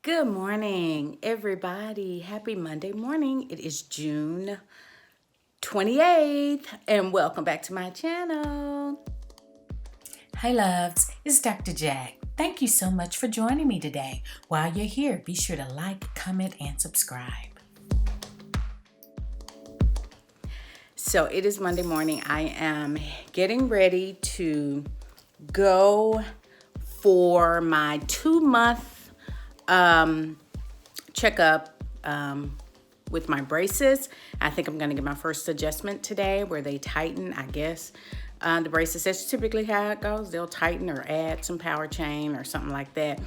Good morning, everybody. Happy Monday morning. It is June 28th, and welcome back to my channel. Hey loves, it's Dr. Jack. Thank you so much for joining me today. While you're here, be sure to like, comment, and subscribe. So it is Monday morning. I am getting ready to go for my 2-month checkup with my braces. I think I'm going to get my first adjustment today where they tighten, I guess. The braces, that's typically how it goes. They'll tighten or add some power chain or something like that.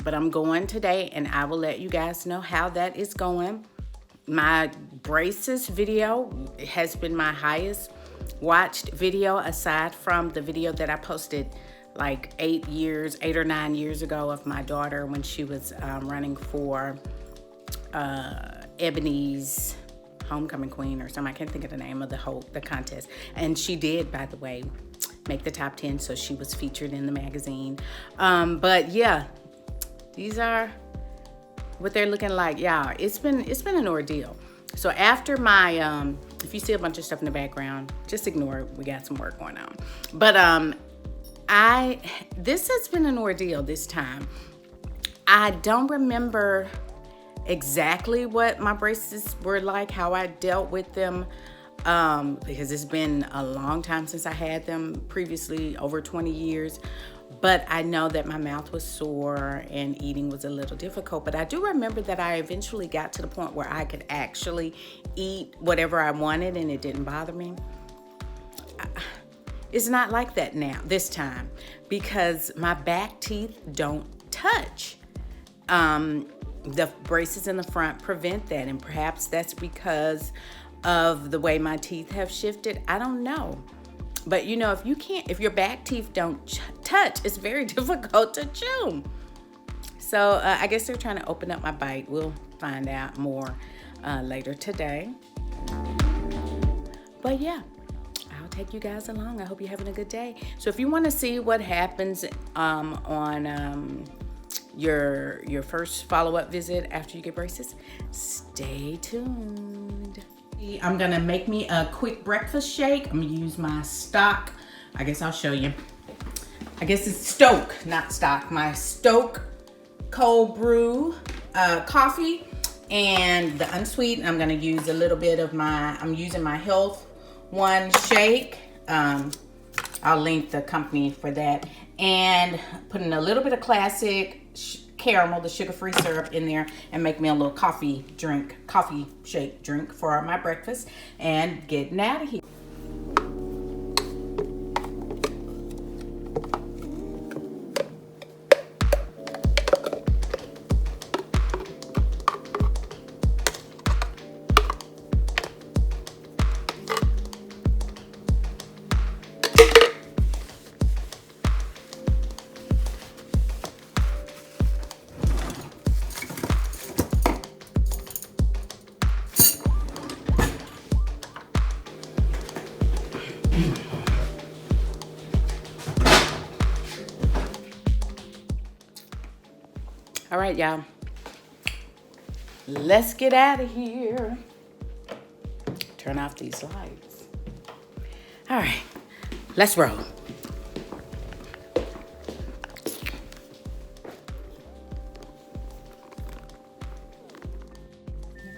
But I'm going today and I will let you guys know how that is going. My braces video has been my highest watched video aside from the video that I posted like 8 or 9 years ago of my daughter when she was running for Ebony's homecoming queen or something. I can't think of the name of the contest. And she did, by the way, make the top 10, so she was featured in the magazine. But yeah, these are what they're looking like. Yeah, it's been an ordeal. So after my if you see a bunch of stuff in the background, just ignore it. We got some work going on. But this has been an ordeal this time. I don't remember exactly what my braces were like, how I dealt with them, because it's been a long time since I had them previously, over 20 years. But I know that my mouth was sore and eating was a little difficult. But I do remember that I eventually got to the point where I could actually eat whatever I wanted and it didn't bother me. It's not like that now, this time, because my back teeth don't touch. The braces in the front prevent that, and perhaps that's because of the way my teeth have shifted. I don't know. But you know, if your back teeth don't touch, it's very difficult to chew. So I guess they're trying to open up my bite. We'll find out more later today. But yeah, I'll take you guys along. I hope you're having a good day. So if you want to see what happens on your first follow-up visit after you get braces, stay tuned. I'm gonna make me a quick breakfast shake. I'm gonna use my stock. I guess I'll show you. I guess it's Stoke, not stock. My Stoke cold brew coffee, and the unsweetened. I'm gonna use a little bit of I'm using my Health One shake. I'll link the company for that, and putting a little bit of classic caramel, the sugar-free syrup, in there, and make me a little coffee shake drink for my breakfast, and getting out of here. All right, y'all. Let's get out of here. Turn off these lights. All right, let's roll.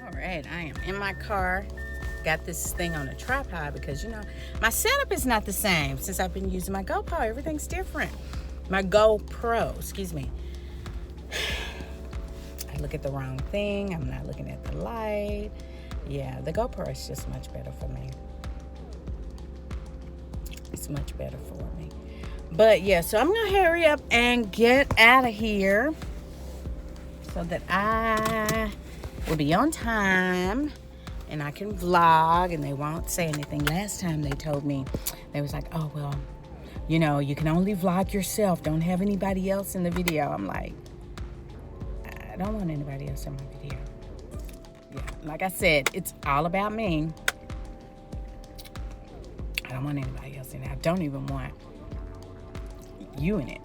All right, I am in my car. Got this thing on a tripod because, you know, my setup is not the same since I've been using my GoPro. Everything's different. My GoPro, excuse me. Look at the wrong thing. I'm not looking at the light. Yeah, the GoPro is just much better for me. It's much better for me. But yeah, so I'm gonna hurry up and get out of here so that I will be on time and I can vlog and they won't say anything. Last time they told me, they was like, oh, well, you know, you can only vlog yourself. Don't have anybody else in the video. I'm like, I don't want anybody else in my video. Yeah, like I said, it's all about me. I don't want anybody else in it. I don't even want you in it.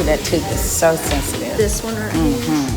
that tooth is so sensitive. This one right here.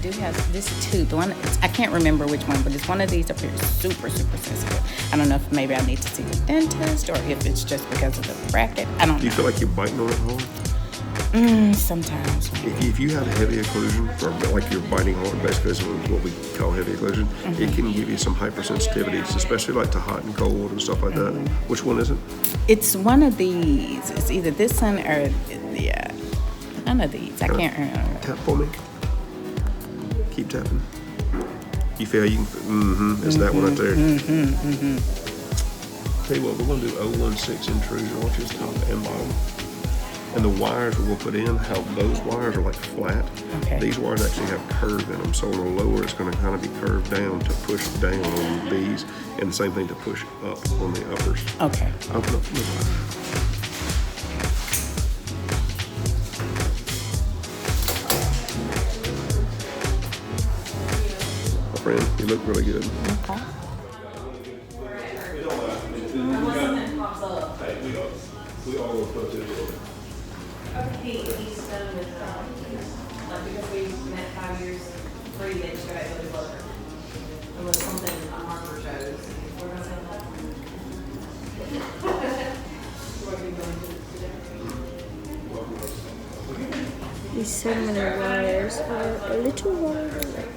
Has this tooth, the one, I can't remember which one, but it's one of these up here, super sensitive. I don't know if maybe I need to see the dentist or if it's just because of the bracket. I don't know. Do you feel like you're biting on it hard? Sometimes. If you have a heavy occlusion, or like you're biting hard, basically is what we call heavy occlusion, it can give you some hypersensitivities, especially like to hot and cold and stuff like that. Which one is it? It's one of these. It's either this one or, yeah, none of these. I can't remember. Tap for me. Keep tapping. You feel you can, it's that one right there. Tell you what, we're going to do 016 intrusion, which is top and bottom. And the wires we're going to put in, how those wires are like flat. Okay. These wires actually have curve in them. So on the lower, it's going to kind of be curved down to push down on these. And the same thing to push up on the uppers. Okay. Open up from the wire. Friend, you look really good. Okay. He's done with, like, because we met 5 years free, they just go back to the book. Unless something on Harper shows. We're gonna say that. These segmented wires are a little longer than that.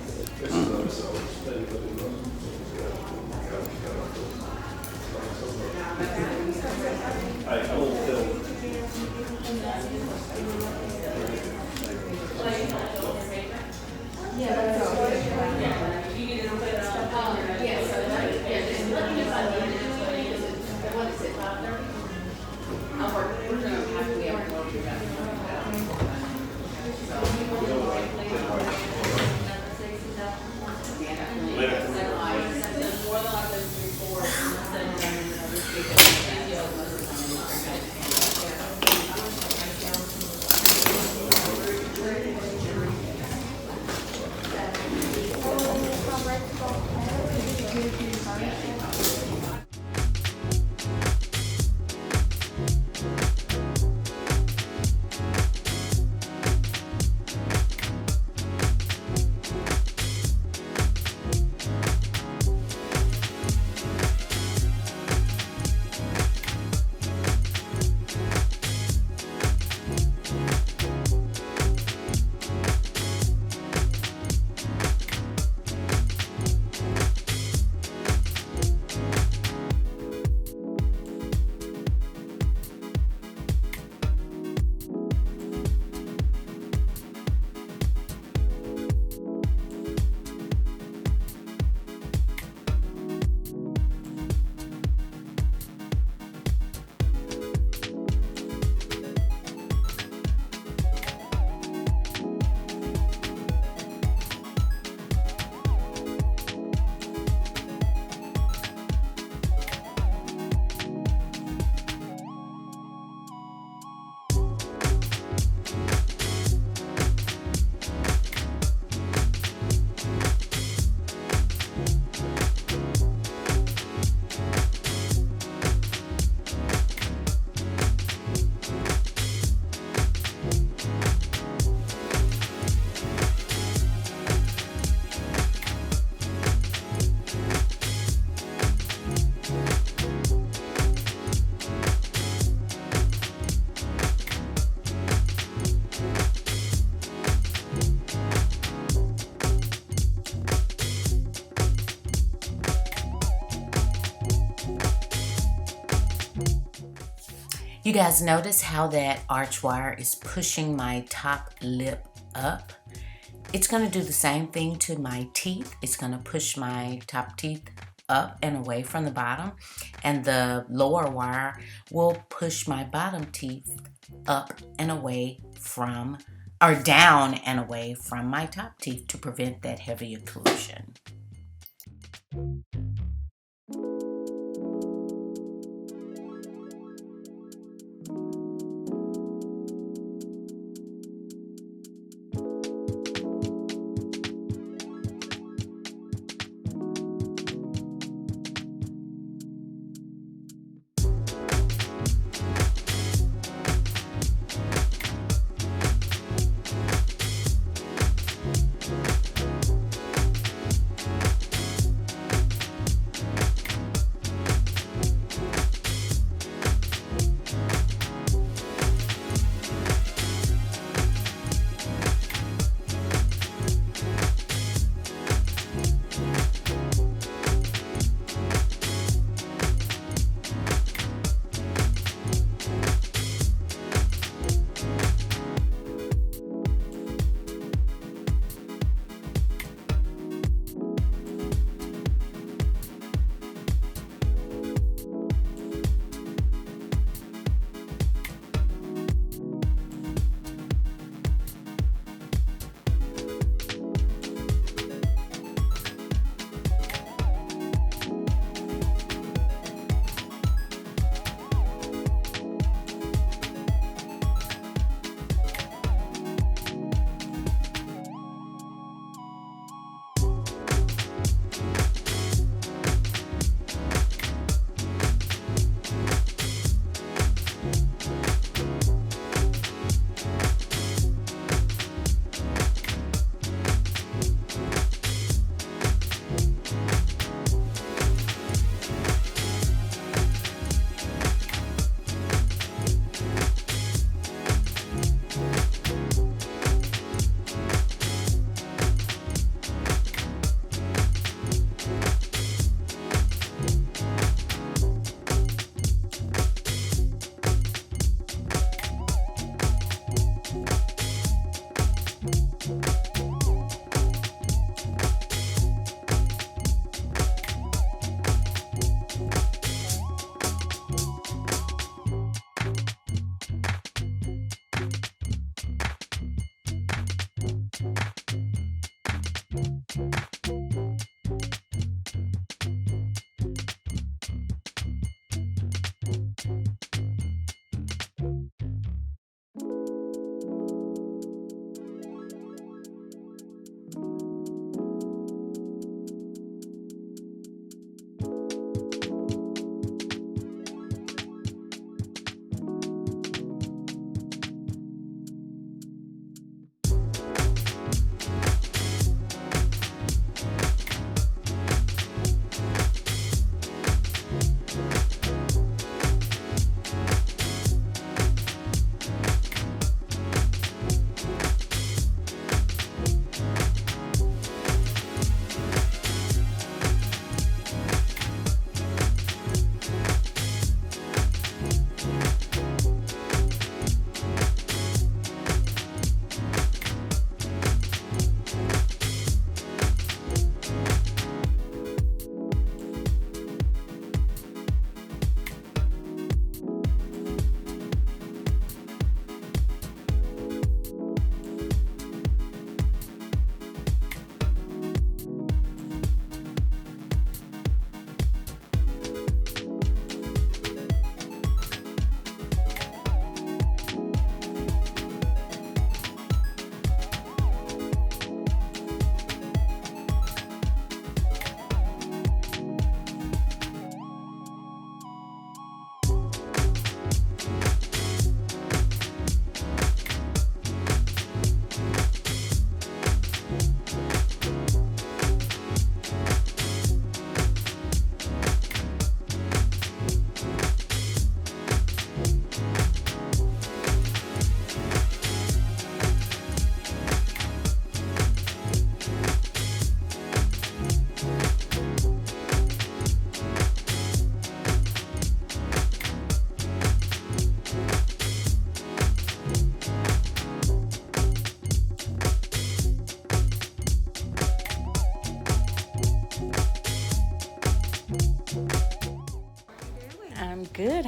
You guys notice how that arch wire is pushing my top lip up? It's going to do the same thing to my teeth. It's going to push my top teeth up and away from the bottom, and the lower wire will push my bottom teeth up and away from, or down and away from my top teeth to prevent that heavy occlusion.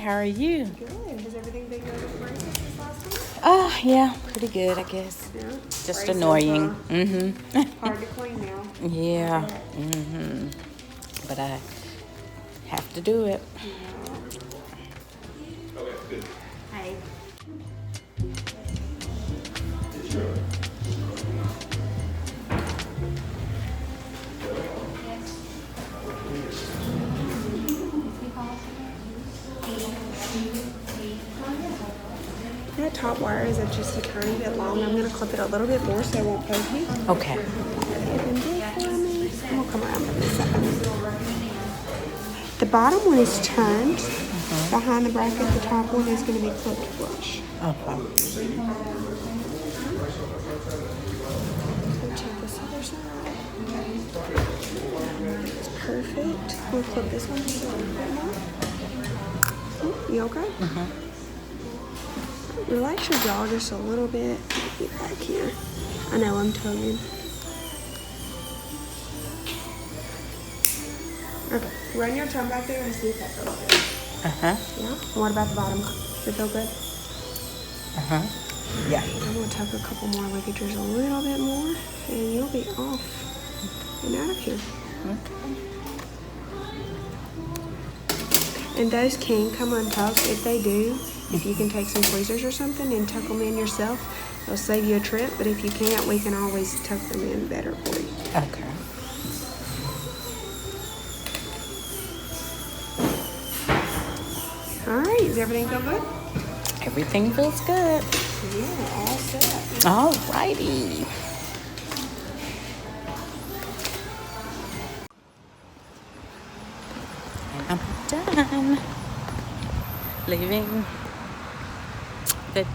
How are you? Good. Has everything been good with braces this last week? Oh, yeah, pretty good, I guess. Yeah. Just Braces annoying. are Mm-hmm. hard to clean now. Yeah. Mm-hmm. But I have to do it. Hey. That top wire is just a tiny bit long. I'm going to clip it a little bit more so it won't poke me. Okay. And we'll come around for this second. The bottom one is turned behind the bracket. The top one is going to be clipped flush. Okay. So check this other side. It's perfect. We'll clip this one just a little bit more. You okay? Relax your jaw just a little bit. Get back here. I know I'm tugging. Okay. Run your tongue back there and see if that feels good. Yeah? What about the bottom? Does it feel good? Yeah. I'm going to tuck a couple more ligatures a little bit more, and you'll be off and out of here. And those can come untucked. If they do, if you can take some tweezers or something and tuck them in yourself, it'll save you a trip. But if you can't, we can always tuck them in better for you. Okay. All right. Does everything feel good? Everything feels good. Yeah, all set. All righty. And I'm done leaving the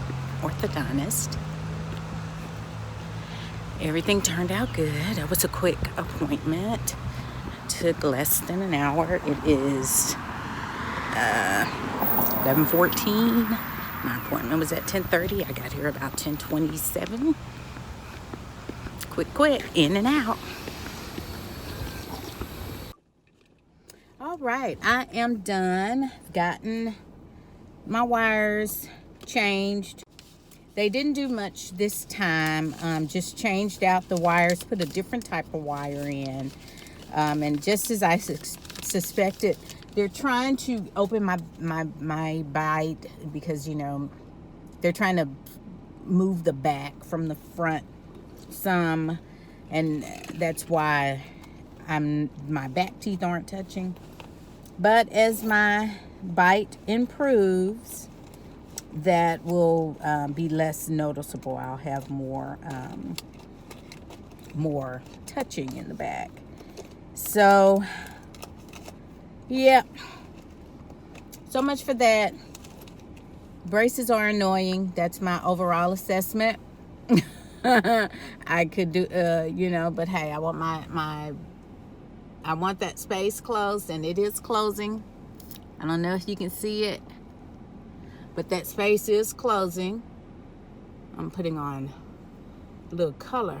orthodontist. Everything turned out good. It was a quick appointment. Took less than an hour. It is 11:14. My appointment was at 10:30. I got here about 10:27. Quick, in and out. All right, I am done. Gotten my wires changed. They didn't do much this time. Just changed out the wires, put a different type of wire in. And just as I suspected, they're trying to open my bite because, you know, they're trying to move the back from the front some, and that's why my back teeth aren't touching. But as my bite improves, that will be less noticeable. I'll have more touching in the back. So yeah, so much for that. Braces are annoying. That's my overall assessment. I could do you know, but hey, I want I want that space closed, and it is closing. I don't know if you can see it, but that space is closing. I'm putting on a little color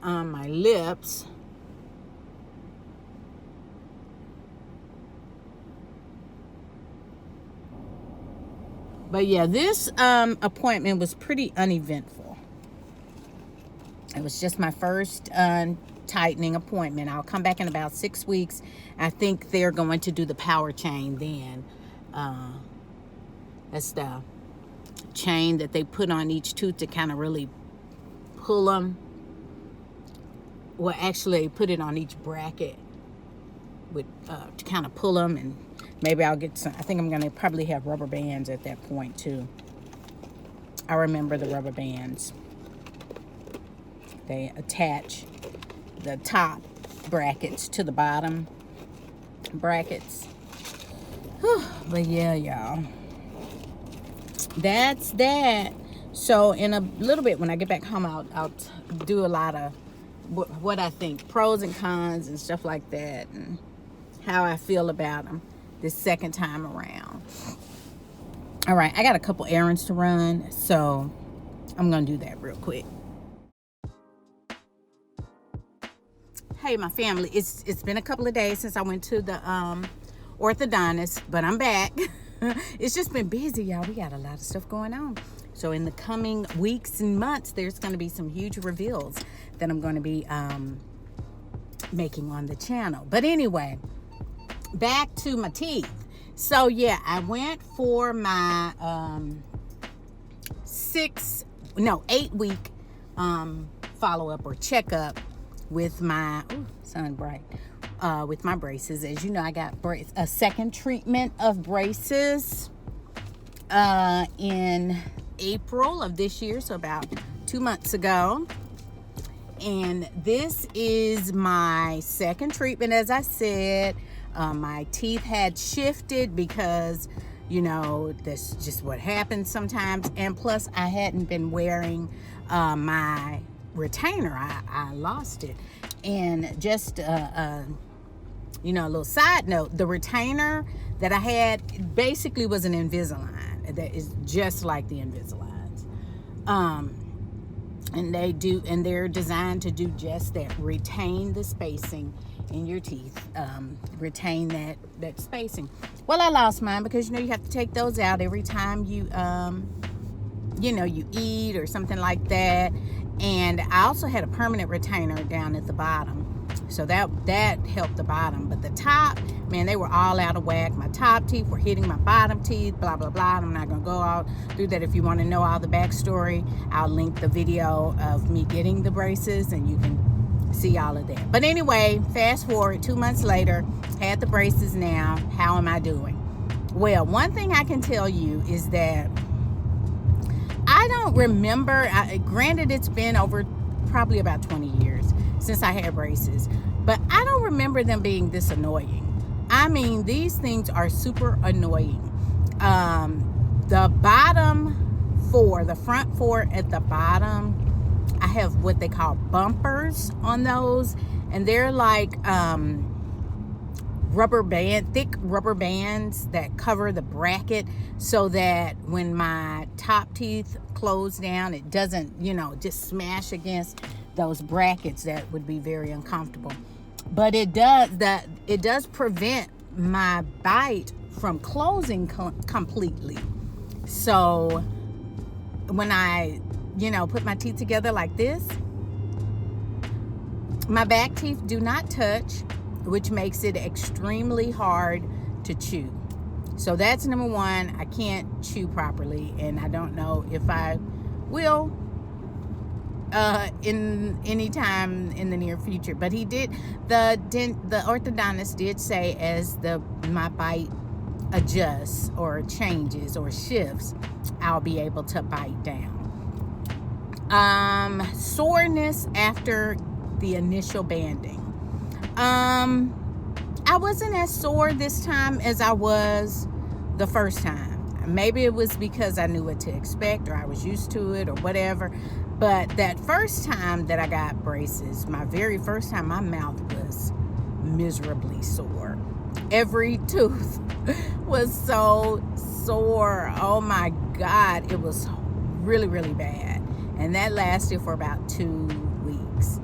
on my lips. But yeah, this appointment was pretty uneventful. It was just my first tightening appointment. I'll come back in about 6 weeks. I think they're going to do the power chain then. That's the chain that they put on each tooth to kind of really pull them. Well, actually, put it on each bracket with to kind of pull them, and maybe I'll get some. I think I'm going to probably have rubber bands at that point too. I remember the rubber bands. They attach the top brackets to the bottom brackets. Whew. But yeah, y'all. That's that. So in a little bit, when I get back home, I'll do a lot of what I think, pros and cons and stuff like that, and how I feel about them this second time around. All right, I got a couple errands to run, so I'm gonna do that real quick. Hey, my family, it's been a couple of days since I went to the orthodontist, but I'm back. It's just been busy, y'all. We got a lot of stuff going on. So in the coming weeks and months, there's going to be some huge reveals that I'm going to be making on the channel. But anyway, back to my teeth. So yeah, I went for my 8-week follow-up or checkup with my with my braces. As you know, I got a second treatment of braces in April of this year, so about 2 months ago. And this is my second treatment. As I said, my teeth had shifted because, you know, that's just what happens sometimes. And plus, I hadn't been wearing my retainer. I lost it. And just you know, a little side note, the retainer that I had basically was an Invisalign that is just like the Invisaligns. And they're designed to do just that, retain the spacing in your teeth, retain that spacing. Well, I lost mine because, you know, you have to take those out every time you eat or something like that. And I also had a permanent retainer down at the bottom. So that helped the bottom. But the top, man, they were all out of whack. My top teeth were hitting my bottom teeth, blah, blah, blah. I'm not going to go all through that. If you want to know all the backstory, I'll link the video of me getting the braces and you can see all of that. But anyway, fast forward 2 months later, had the braces now. How am I doing? Well, one thing I can tell you is that I don't remember, granted it's been over probably about 20 years since I had braces, but I don't remember them being this annoying. I mean, these things are super annoying. The bottom four, the front four at the bottom, I have what they call bumpers on those, and they're like thick rubber bands that cover the bracket so that when my top teeth close down, it doesn't, you know, just smash against those brackets. That would be very uncomfortable. But it does prevent my bite from closing completely. So when I, you know, put my teeth together like this, my back teeth do not touch, which makes it extremely hard to chew. So that's number one. I can't chew properly, and I don't know if I will in any time in the near future. But he did, the orthodontist did say as my bite adjusts or changes or shifts, I'll be able to bite down. Soreness after the initial banding. I wasn't as sore this time as I was the first time. Maybe it was because I knew what to expect or I was used to it or whatever. But that first time that I got braces, my very first time, my mouth was miserably sore. Every tooth was so sore. Oh my God, it was really, really bad. And that lasted for about 2 weeks.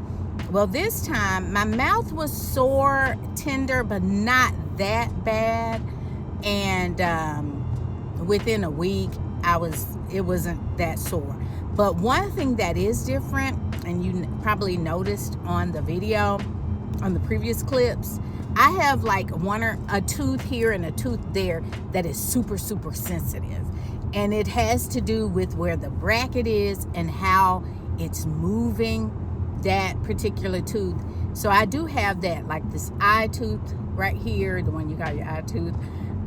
Well, this time my mouth was sore, tender, but not that bad. And within a week, it wasn't that sore. But one thing that is different, and you probably noticed on the video, on the previous clips, I have like a tooth here and a tooth there that is super, super sensitive. And it has to do with where the bracket is and how it's moving that particular tooth. So I do have that, like this eye tooth right here, the one you call your eye tooth.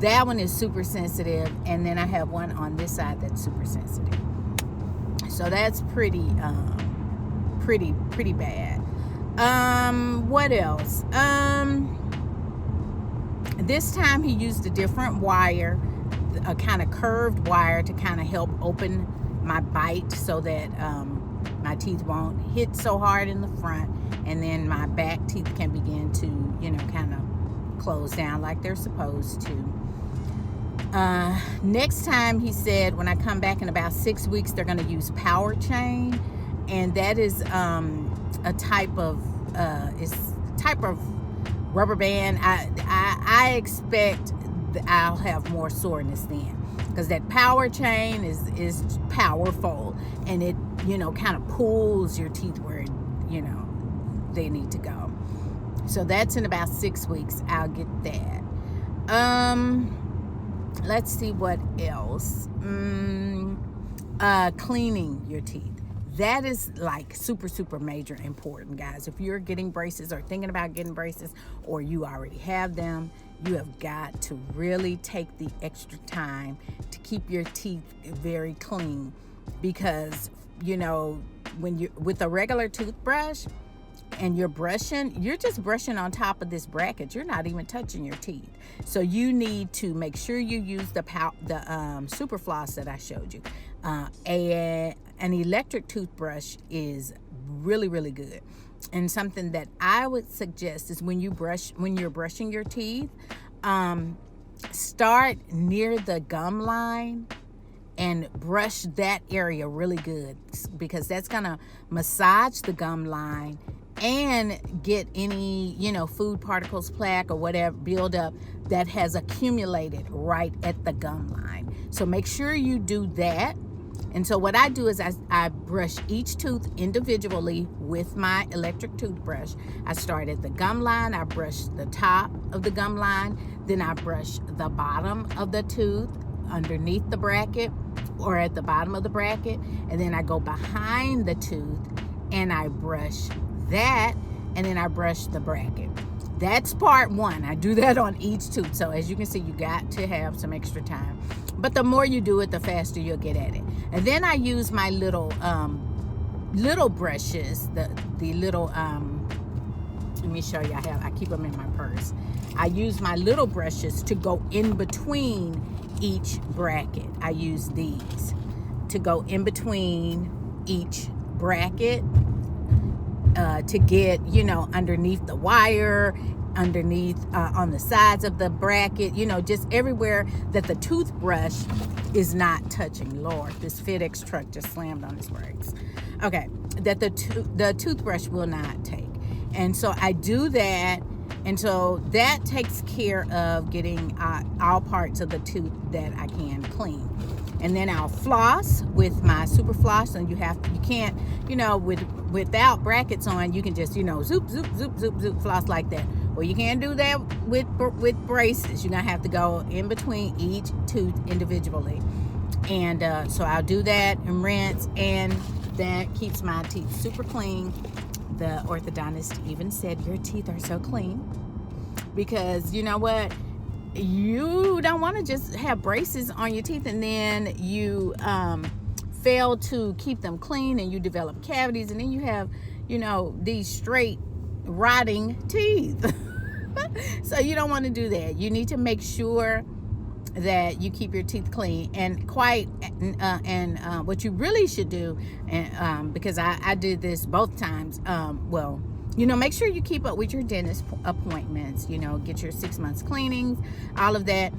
That one is super sensitive. And then I have one on this side that's super sensitive. So that's pretty bad. What else? This time he used a different wire, a kind of curved wire to kind of help open my bite so that my teeth won't hit so hard in the front, and then my back teeth can begin to, you know, kind of close down like they're supposed to. Next time, he said, when I come back in about 6 weeks, they're going to use power chain, and that is a type of rubber band. I expect I'll have more soreness then, because that power chain is powerful, and it, kind of pulls your teeth where, they need to go. So that's in about 6 weeks. I'll get that. Let's see what else. Cleaning your teeth. That is like super, super major important, guys. If you're getting braces or thinking about getting braces, or you already have them, you have got to really take the extra time to keep your teeth very clean, because, when you're with a regular toothbrush and you're just brushing on top of this bracket. You're not even touching your teeth. So you need to make sure you use the super floss that I showed you. An electric toothbrush is really, really good. And something that I would suggest is when you're brushing your teeth, start near the gum line and brush that area really good, because that's gonna massage the gum line and get any, food particles, plaque, or whatever buildup that has accumulated right at the gum line. So make sure you do that. And so what I do is I brush each tooth individually with my electric toothbrush. I start at the gum line, I brush the top of the gum line, then I brush the bottom of the tooth underneath the bracket or at the bottom of the bracket, and then I go behind the tooth and I brush that, and then I brush the bracket. That's part one. I do that on each tooth. So as you can see, you got to have some extra time. But the more you do it, the faster you'll get at it. And then I use my little brushes, the little, let me show you, I keep them in my purse. I use my little brushes to go in between each bracket. I use these to go in between each bracket, to get, underneath the wire, underneath, on the sides of the bracket, just everywhere that the toothbrush is not touching. Lord, this FedEx truck just slammed on its brakes. Okay, that the toothbrush will not take. And so I do that, and so that takes care of getting all parts of the tooth that I can clean. And then I'll floss with my super floss, and you can't, without brackets on, you can just, zoop, zoop, zoop, zoop, zoop, floss like that. Well, you can't do that with braces. You're gonna have to go in between each tooth individually. And so I'll do that and rinse, and that keeps my teeth super clean. The orthodontist even said, your teeth are so clean, because you know what? You don't want to just have braces on your teeth and then you fail to keep them clean, and you develop cavities, and then you have, these straight rotting teeth. So you don't want to do that. You need to make sure that you keep your teeth clean. And what you really should do, and because I did this both times, make sure you keep up with your dentist appointments, get your 6 months cleanings, all of that.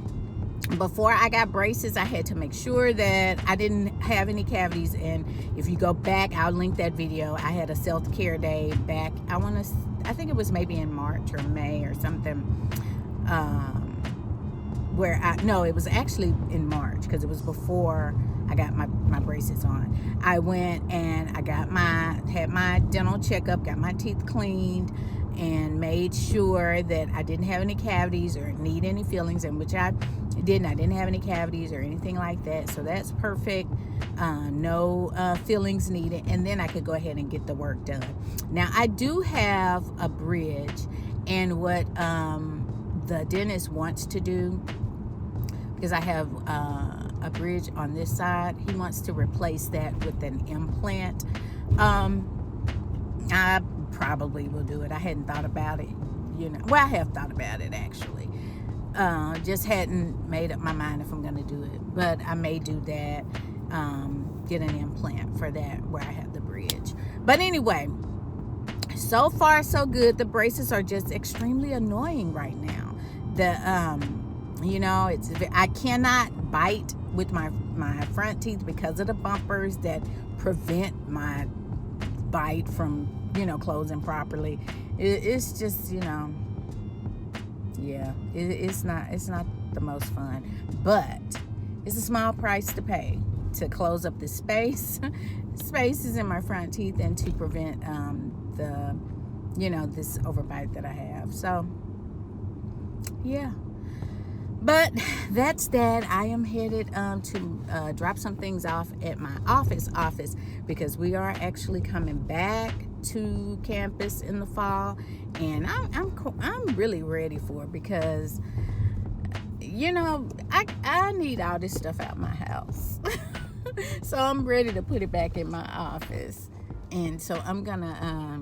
Before I got braces, I had to make sure that I didn't have any cavities. And if you go back, I'll link that video. I had a self-care day back, I think it was maybe in March or May or something, it was actually in March, because it was before I got my braces on. I went and had my dental checkup, got my teeth cleaned, and made sure that I didn't have any cavities or need any fillings, and which I didn't. I didn't have any cavities or anything like that, so that's perfect. No fillings needed, and then I could go ahead and get the work done. Now I do have a bridge, and what the dentist wants to do, because I have a bridge on this side, he wants to replace that with an implant. I probably will do it. I hadn't thought about it, I have thought about it actually. Just hadn't made up my mind if I'm going to do it, but I may do that, get an implant for that where I have the bridge. But anyway, so far so good. The braces are just extremely annoying right now. I cannot bite with my front teeth because of the bumpers that prevent my bite from, closing properly. It's just, it's not the most fun. But it's a small price to pay to close up this space. Spaces in my front teeth, and to prevent this overbite that I have. So yeah, but that's that. I am headed to drop some things off at my office because we are actually coming back to campus in the fall, and I'm really ready for it because I need all this stuff out my house. So I'm ready to put it back in my office, and so I'm gonna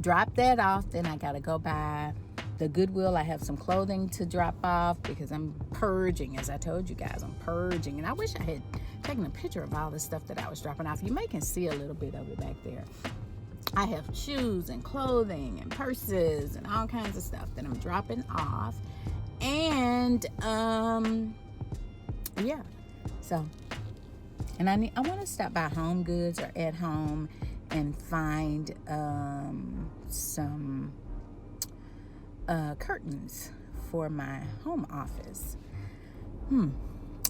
drop that off. Then I gotta go by the Goodwill. I have some clothing to drop off because I'm purging. As I told you guys, I'm purging, and I wish I had taken a picture of all the stuff that I was dropping off. You may can see a little bit of it back there. I have shoes and clothing and purses and all kinds of stuff that I'm dropping off, and yeah, so. And I want to stop by Home Goods or At Home and find some curtains for my home office.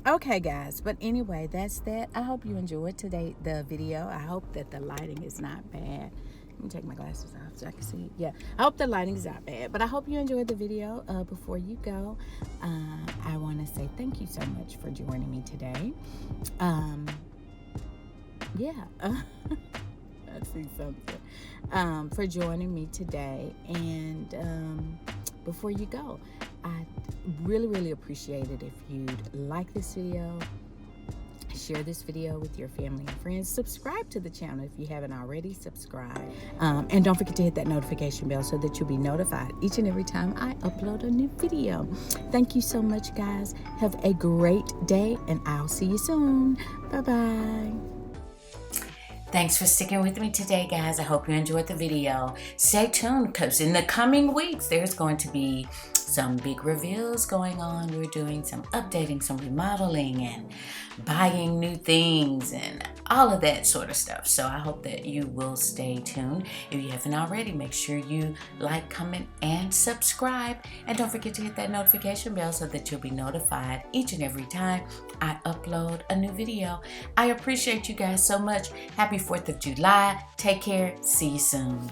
Okay, guys. But anyway, that's that. I hope you enjoyed the video. I hope that the lighting is not bad. Let me take my glasses off so I can see. Yeah, I hope the lighting is not bad. But I hope you enjoyed the video. Before you go, I want to say thank you so much for joining me today. I see something. For joining me today. And before you go, I'd really, really appreciate it if you'd like this video, share this video with your family and friends, subscribe to the channel if you haven't already subscribed, and don't forget to hit that notification bell so that you'll be notified each and every time I upload a new video. Thank you so much, guys. Have a great day, and I'll see you soon. Bye-bye. Thanks for sticking with me today, guys. I hope you enjoyed the video. Stay tuned, because in the coming weeks, there's going to be some big reveals going on. We're doing some updating, some remodeling, and buying new things, and all of that sort of stuff. So I hope that you will stay tuned. If you haven't already, make sure you like, comment, and subscribe. And don't forget to hit that notification bell so that you'll be notified each and every time I upload a new video. I appreciate you guys so much. Happy 4th of July. Take care. See you soon.